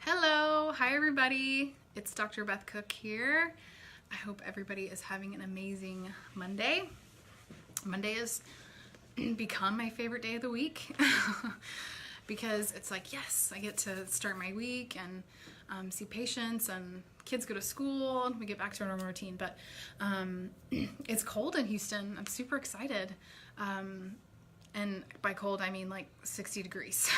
Hello, hi everybody. It's Dr. Beth Cook here. I hope everybody is having an amazing Monday. Monday has become my favorite day of the week because it's like, yes, I get to start my week and see patients and kids go to school and we get back to our normal routine. But it's cold in Houston. I'm super excited. And by cold, I mean like 60 degrees.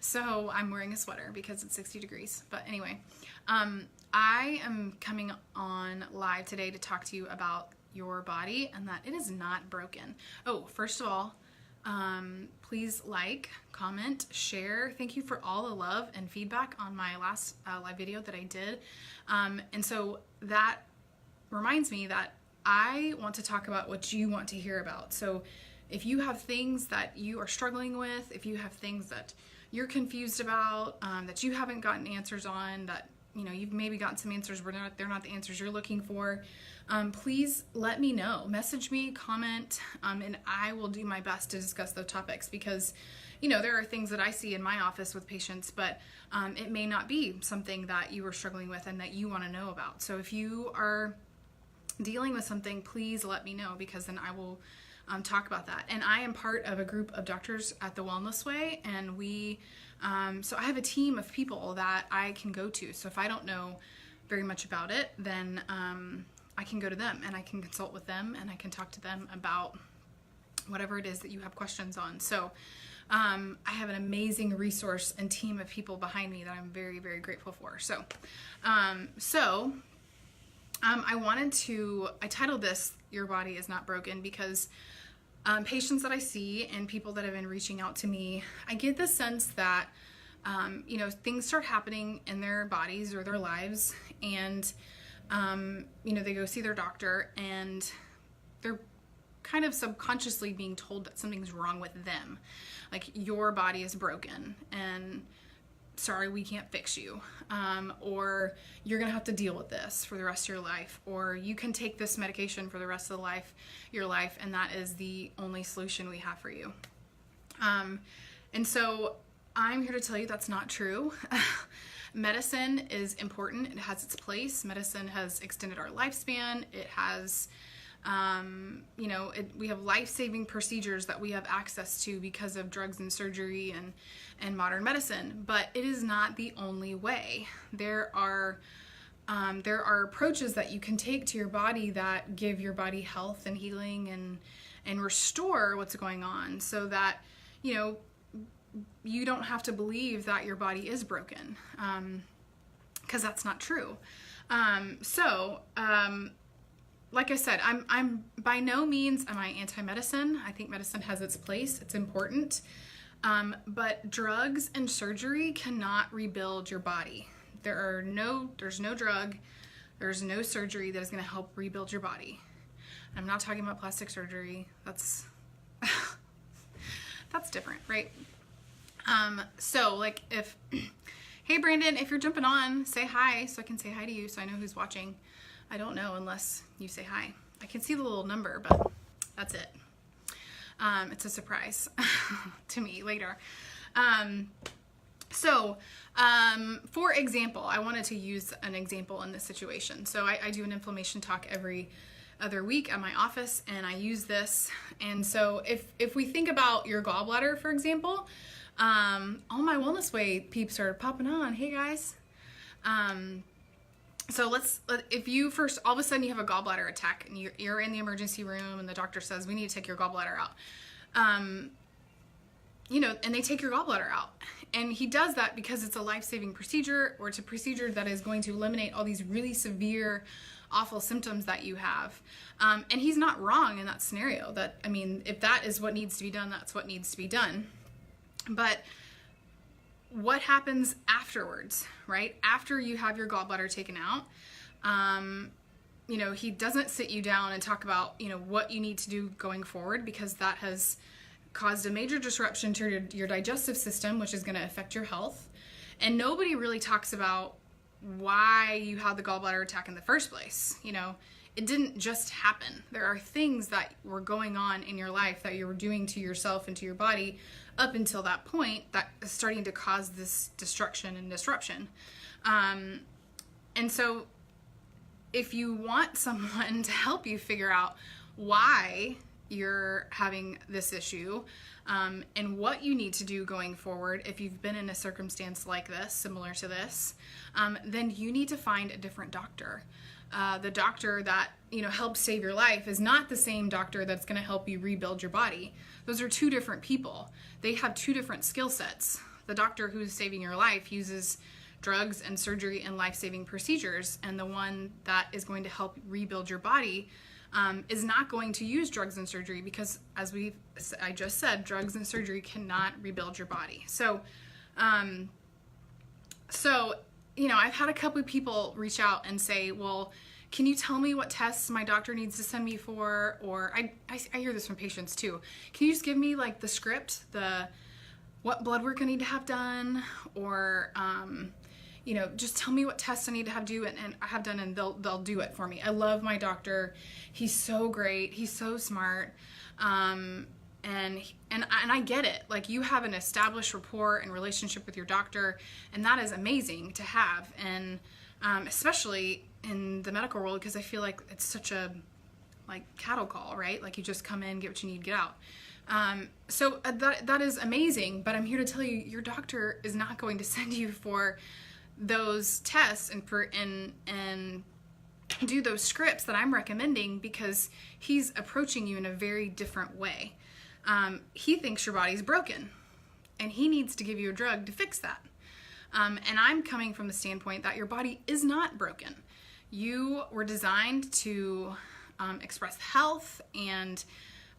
So I'm wearing a sweater because it's 60 degrees. But anyway, I am coming on live today to talk to you about your body and that it is not broken. Oh, first of all, please like, comment, share. Thank you for all the love and feedback on my last live video that I did. And so that reminds me that I want to talk about what you want to hear about. So if you have things that you are struggling with, if you have things that you're confused about, that you haven't gotten answers on, that you've maybe gotten some answers but they're not the answers you're looking for, please let me know. Message me, comment, and I will do my best to discuss those topics because there are things that I see in my office with patients, but it may not be something that you are struggling with and that you want to know about. So if you are dealing with something, please let me know because then I will talk about that. And I am part of a group of doctors at the Wellness Way, and so I have a team of people that I can go to. So if I don't know very much about it, then I can go to them and I can consult with them and I can talk to them about whatever it is that you have questions on. So I have an amazing resource and team of people behind me that I'm very, very grateful for. So I titled this "Your Body is Not Broken" because patients that I see and people that have been reaching out to me, I get the sense that things start happening in their bodies or their lives, and they go see their doctor and they're kind of subconsciously being told that something's wrong with them, like your body is broken and sorry, we can't fix you, or you're gonna have to deal with this for the rest of your life, or you can take this medication for the rest of your life, and that is the only solution we have for you. And so I'm here to tell you that's not true. Medicine is important. It has its place. Medicine has extended our lifespan. It has we have life-saving procedures that we have access to because of drugs and surgery and modern medicine, but it is not the only way. There are approaches that you can take to your body that give your body health and healing and restore what's going on so that you don't have to believe that your body is broken, because that's not true. Like I said, I'm by no means am I anti-medicine. I think medicine has its place. It's important. But drugs and surgery cannot rebuild your body. There's no drug, there's no surgery that is going to help rebuild your body. I'm not talking about plastic surgery. That's different, right? So like hey Brandon, if you're jumping on, say hi so I can say hi to you so I know who's watching. I don't know unless you say hi. I can see the little number, but that's it. It's a surprise to me later. For example, I wanted to use an example in this situation. So I do an inflammation talk every other week at my office, and I use this. And so if we think about your gallbladder, for example, all my Wellness Way peeps are popping on. Hey guys. So if you first, all of a sudden you have a gallbladder attack and you're in the emergency room and the doctor says, we need to take your gallbladder out. And they take your gallbladder out. And he does that because it's a life-saving procedure, or it's a procedure that is going to eliminate all these really severe, awful symptoms that you have. And he's not wrong in that scenario. If that is what needs to be done, that's what needs to be done. But what happens afterwards, right? After you have your gallbladder taken out, he doesn't sit you down and talk about, what you need to do going forward, because that has caused a major disruption to your digestive system, which is going to affect your health. And nobody really talks about why you had the gallbladder attack in the first place. It didn't just happen. There are things that were going on in your life that you were doing to yourself and to your body up until that point that is starting to cause this destruction and disruption. And so if you want someone to help you figure out why you're having this issue, and what you need to do going forward if you've been in a circumstance like this, similar to this, then you need to find a different doctor. The doctor that, helps save your life is not the same doctor that's going to help you rebuild your body. Those are two different people. They have two different skill sets. The doctor who's saving your life uses drugs and surgery and life-saving procedures, and the one that is going to help rebuild your body is not going to use drugs and surgery, because I just said, drugs and surgery cannot rebuild your body. So I've had a couple of people reach out and say, well, can you tell me what tests my doctor needs to send me for? Or I hear this from patients too. Can you just give me like the script, what blood work I need to have done, or just tell me what tests I need to have done, and they'll do it for me. I love my doctor. He's so great. He's so smart. And I get it. Like, you have an established rapport and relationship with your doctor, and that is amazing to have. And especially in the medical world, because I feel like it's such a cattle call, right? Like, you just come in, get what you need, get out. So that is amazing. But I'm here to tell you, your doctor is not going to send you for those tests and do those scripts that I'm recommending, because he's approaching you in a very different way. He thinks your body's broken, and he needs to give you a drug to fix that. And I'm coming from the standpoint that your body is not broken. You were designed to express health, and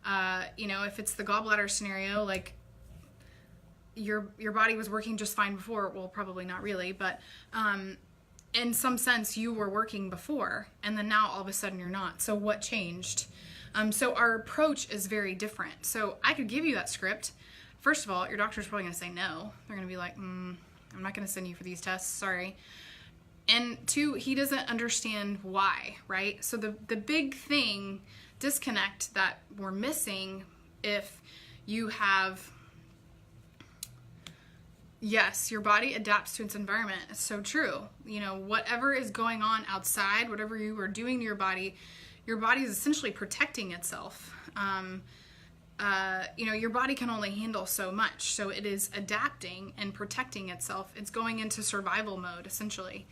if it's the gallbladder scenario, like, your body was working just fine before. Well, probably not really, but in some sense you were working before, and then now all of a sudden you're not. So what changed? So our approach is very different. So I could give you that script. First of all, your doctor's probably going to say no. They're going to be like, I'm not going to send you for these tests, sorry. And two, he doesn't understand why, right? So the big disconnect that we're missing, if you have, yes, your body adapts to its environment. It's so true. Whatever is going on outside, whatever you are doing to your body is essentially protecting itself. Your body can only handle so much. So it is adapting and protecting itself. It's going into survival mode, essentially.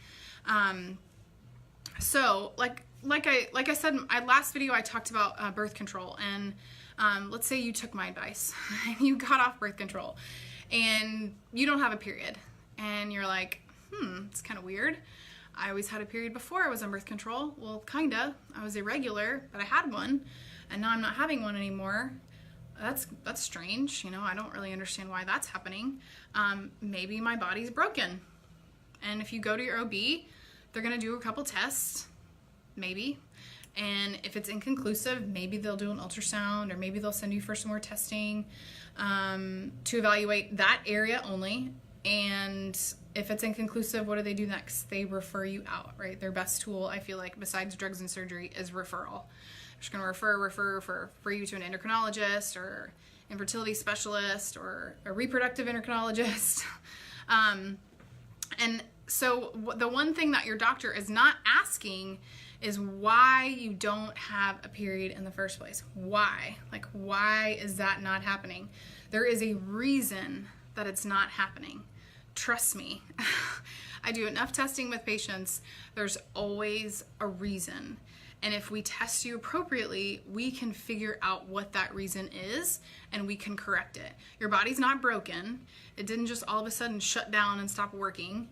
So like I said in my last video, I talked about birth control. And let's say you took my advice and you got off birth control, and you don't have a period, and you're like, it's kind of weird. I always had a period before I was on birth control. Well, kinda. I was irregular, but I had one, and now I'm not having one anymore. That's strange. I don't really understand why that's happening. Maybe my body's broken. And if you go to your OB, they're gonna do a couple tests, maybe. And if it's inconclusive, maybe they'll do an ultrasound, or maybe they'll send you for some more testing to evaluate that area only. And if it's inconclusive, what do they do next? They refer you out, right? Their best tool, I feel like, besides drugs and surgery, is referral. They're just going to refer for you to an endocrinologist, or infertility specialist, or a reproductive endocrinologist. And so the one thing that your doctor is not asking is why you don't have a period in the first place. Why? Why is that not happening? There is a reason that it's not happening. Trust me. I do enough testing with patients. There's always a reason. And if we test you appropriately, we can figure out what that reason is, and we can correct it. Your body's not broken. It didn't just all of a sudden shut down and stop working.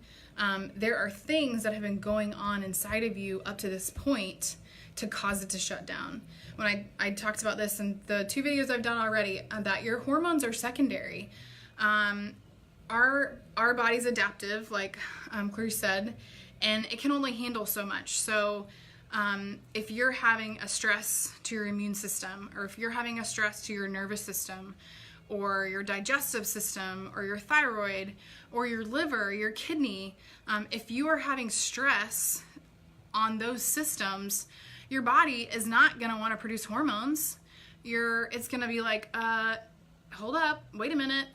There are things that have been going on inside of you up to this point to cause it to shut down. When I talked about this in the 2 videos I've done already, that your hormones are secondary. Our body's adaptive, like Clarice said, and it can only handle so much. So if you're having a stress to your immune system, or if you're having a stress to your nervous system, or your digestive system, or your thyroid, or your liver, your kidney, if you are having stress on those systems, your body is not going to want to produce hormones. It's going to be like, hold up, wait a minute.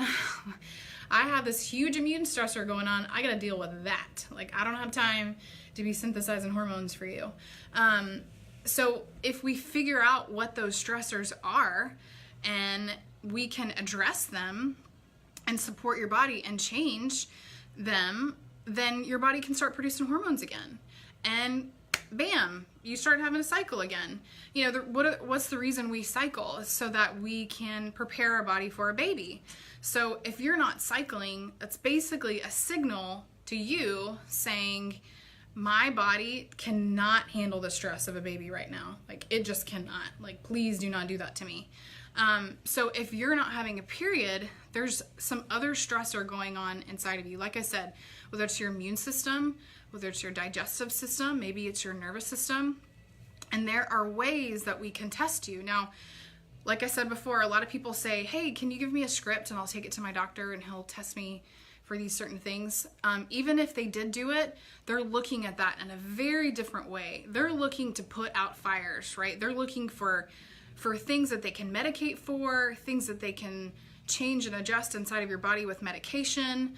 I have this huge immune stressor going on. I got to deal with that. Like, I don't have time to be synthesizing hormones for you. So if we figure out what those stressors are and we can address them and support your body and change them, then your body can start producing hormones again. And bam, you start having a cycle again. You know, what's the reason we cycle? Is so that we can prepare our body for a baby. So if you're not cycling, that's basically a signal to you saying, my body cannot handle the stress of a baby right now. Like, it just cannot. Like, please do not do that to me. So if you're not having a period, there's some other stressor going on inside of you. Like I said, whether it's your immune system, whether it's your digestive system, maybe it's your nervous system. And there are ways that we can test you. Now, like I said before, a lot of people say, hey, can you give me a script and I'll take it to my doctor and he'll test me for these certain things. Even if they did do it, they're looking at that in a very different way. They're looking to put out fires, right? They're looking for things that they can medicate for, things that they can change and adjust inside of your body with medication,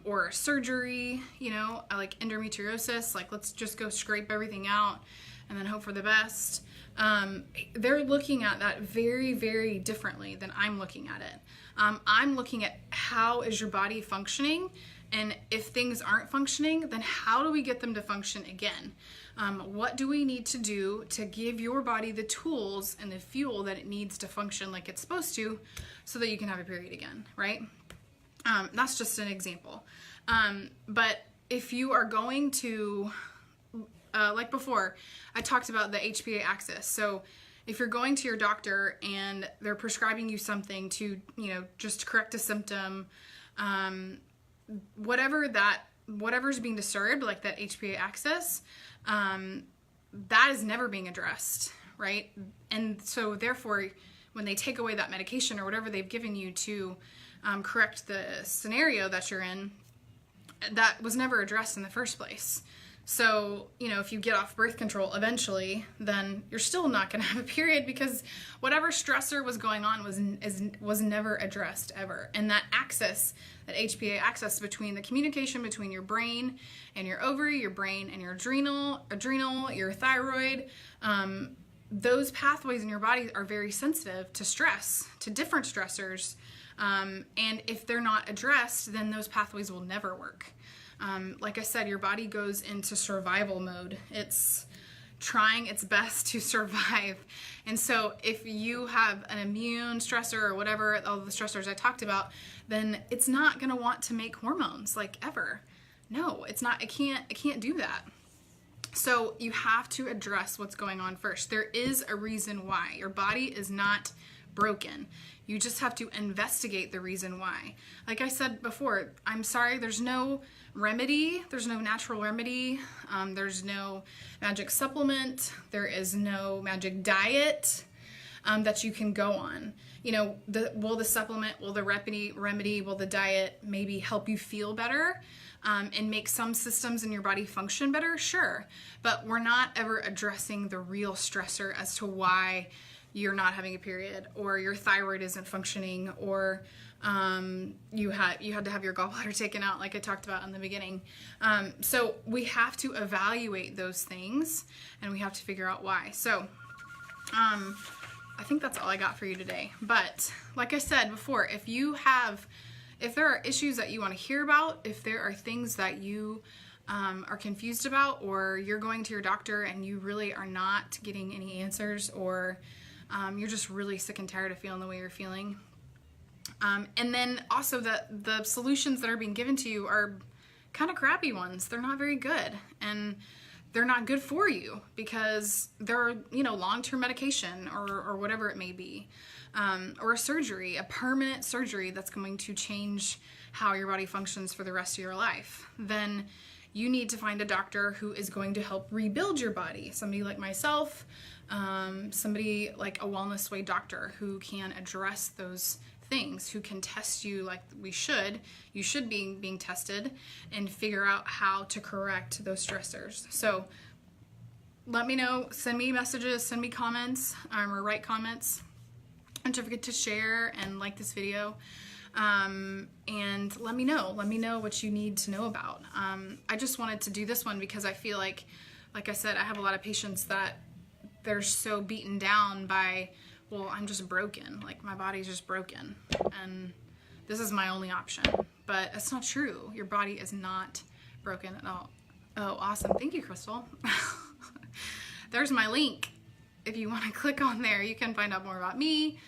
or surgery, you know, like endometriosis, like let's just go scrape everything out and then hope for the best. They're looking at that very, very differently than I'm looking at it. I'm looking at how is your body functioning, and if things aren't functioning, then how do we get them to function again? What do we need to do to give your body the tools and the fuel that it needs to function like it's supposed to so that you can have a period again, right? That's just an example. But if you are going to, like before, I talked about the HPA axis. So if you're going to your doctor and they're prescribing you something to, you know, just correct a symptom, whatever's being disturbed, like that HPA axis, that is never being addressed, right? And so therefore, when they take away that medication or whatever they've given you to correct the scenario that you're in, that was never addressed in the first place. So, you know, if you get off birth control eventually, then you're still not going to have a period because whatever stressor was going on was never addressed ever. And that axis, that HPA axis between the communication between your brain and your ovary, your brain and your adrenal, your thyroid, those pathways in your body are very sensitive to stress, to different stressors. And if they're not addressed, then those pathways will never work. Like I said, your body goes into survival mode. It's trying its best to survive. And so if you have an immune stressor or whatever, all the stressors I talked about, then it's not going to want to make hormones, like, ever. No, it's not. It can't do that. So you have to address what's going on first. There is a reason why. Your body is not broken. You just have to investigate the reason why. Like I said before, I'm sorry, there's no remedy. There's no natural remedy. There's no magic supplement. There is no magic diet that you can go on. You know, will the supplement, will the remedy, will the diet maybe help you feel better and make some systems in your body function better? Sure. But we're not ever addressing the real stressor as to why you're not having a period, or your thyroid isn't functioning, or you had to have your gallbladder taken out, like I talked about in the beginning. So we have to evaluate those things, and we have to figure out why. So I think that's all I got for you today. But like I said before, if there are issues that you want to hear about, if there are things that you are confused about, or you're going to your doctor and you really are not getting any answers, or you're just really sick and tired of feeling the way you're feeling. And then also the solutions that are being given to you are kind of crappy ones. They're not very good, and they're not good for you because they're, you know, long-term medication or whatever it may be, or a surgery, a permanent surgery that's going to change how your body functions for the rest of your life. Then you need to find a doctor who is going to help rebuild your body. Somebody like myself, somebody like a Wellness Way doctor who can address those things, who can test you like you should be being tested, and figure out how to correct those stressors. So let me know, send me messages, send me comments, or write comments, And don't forget to share and like this video. And let me know what you need to know about. I just wanted to do this one because I feel like I said, I have a lot of patients that they're so beaten down by, well, I'm just broken. Like, my body's just broken. And this is my only option. But it's not true. Your body is not broken at all. Oh, awesome. Thank you, Crystal. There's my link. If you want to click on there, you can find out more about me,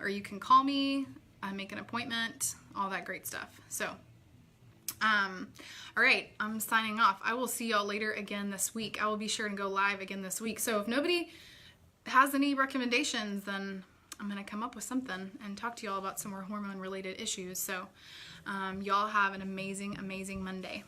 or you can call me, make an appointment, all that great stuff. So, all right, I'm signing off. I will see y'all later again this week. I will be sure to go live again this week. So if nobody has any recommendations, then I'm going to come up with something and talk to y'all about some more hormone related issues. So, y'all have an amazing, amazing Monday.